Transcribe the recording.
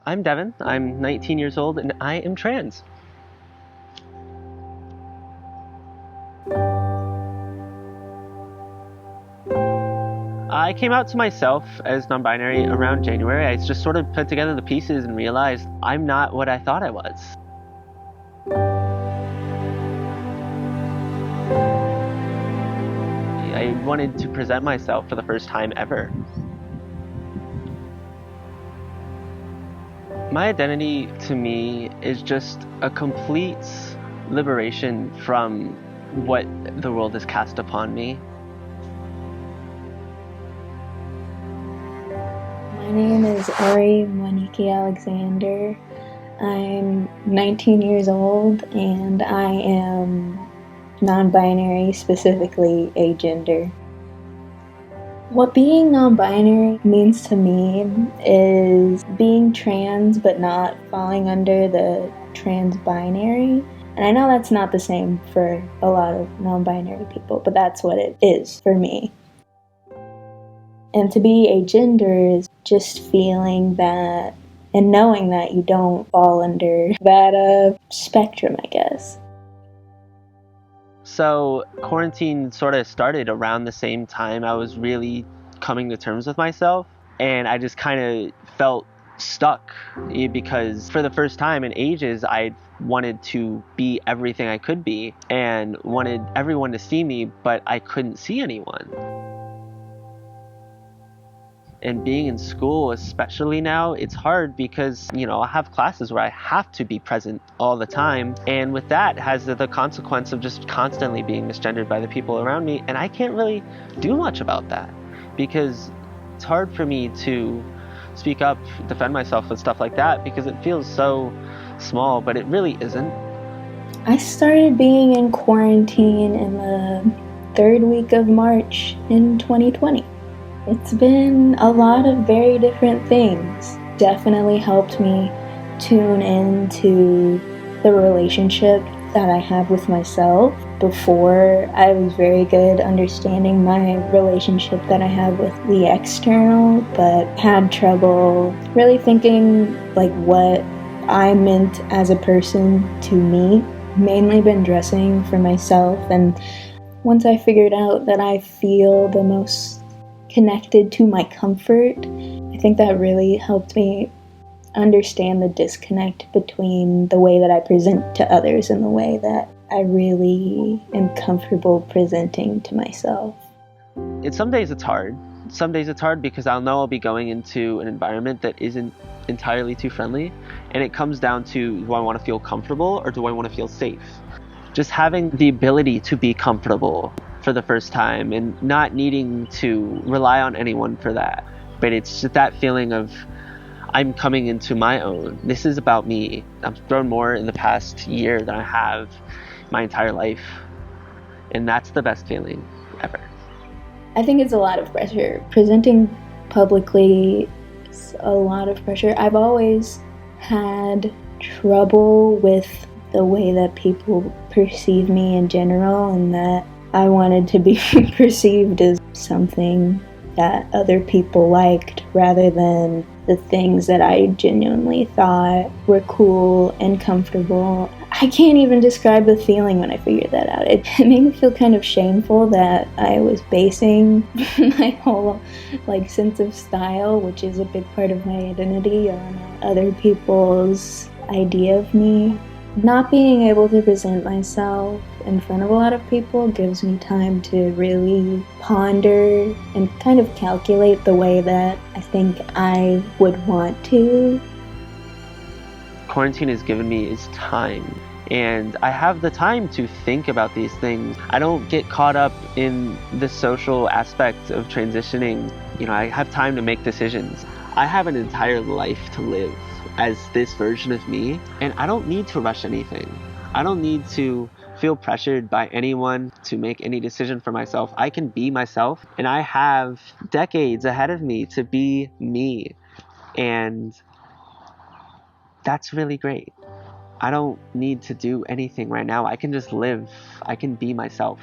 I'm Devin. I'm 19 years old and I am trans. I came out to myself as non-binary around January. I just sort of put together the pieces and realized I'm not what I thought I was. I wanted to present myself for the first time ever. My identity to me is just a complete liberation from what the world has cast upon me. My name is Ori Moniki Alexander. I'm 19 years old and I am non-binary, specifically agender. What being non-binary means to me is being trans but not falling under the trans-binary. And I know that's not the same for a lot of non-binary people, but that's what it is for me. And to be agender is just feeling that and knowing that you don't fall under that spectrum, I guess. So quarantine sort of started around the same time I was really coming to terms with myself, and I just kind of felt stuck because for the first time in ages I wanted to be everything I could be and wanted everyone to see me, but I couldn't see anyone. And being in school, especially now, it's hard because, I have classes where I have to be present all the time. And with that has the consequence of just constantly being misgendered by the people around me. And I can't really do much about that because it's hard for me to speak up, defend myself and stuff like that because it feels so small, but it really isn't. I started being in quarantine in the third week of March in 2020. It's been a lot of very different things. Definitely helped me tune into the relationship that I have with myself. Before, I was very good understanding my relationship that I have with the external, but had trouble really thinking like what I meant as a person to me. Mainly been dressing for myself, and once I figured out that I feel the most connected to my comfort, I think that really helped me understand the disconnect between the way that I present to others and the way that I really am comfortable presenting to myself. Some days it's hard. Some days it's hard because I'll know I'll be going into an environment that isn't entirely too friendly, and it comes down to, do I want to feel comfortable or do I want to feel safe? Just having the ability to be comfortable for the first time and not needing to rely on anyone for that. But it's just that feeling of I'm coming into my own. This is about me. I've grown more in the past year than I have my entire life. And that's the best feeling ever. I think it's a lot of pressure. Presenting publicly is a lot of pressure. I've always had trouble with the way that people perceive me in general, and that I wanted to be perceived as something that other people liked rather than the things that I genuinely thought were cool and comfortable. I can't even describe the feeling when I figured that out. It made me feel kind of shameful that I was basing my whole sense of style, which is a big part of my identity, on other people's idea of me. Not being able to present myself in front of a lot of people gives me time to really ponder and kind of calculate the way that I think I would want to. Quarantine has given me is time, and I have the time to think about these things. I don't get caught up in the social aspect of transitioning. I have time to make decisions. I have an entire life to live as this version of me, and I don't need to rush anything. I don't need to feel pressured by anyone to make any decision for myself. I can be myself, and I have decades ahead of me to be me, and that's really great. I don't need to do anything right now. I can just live. I can be myself.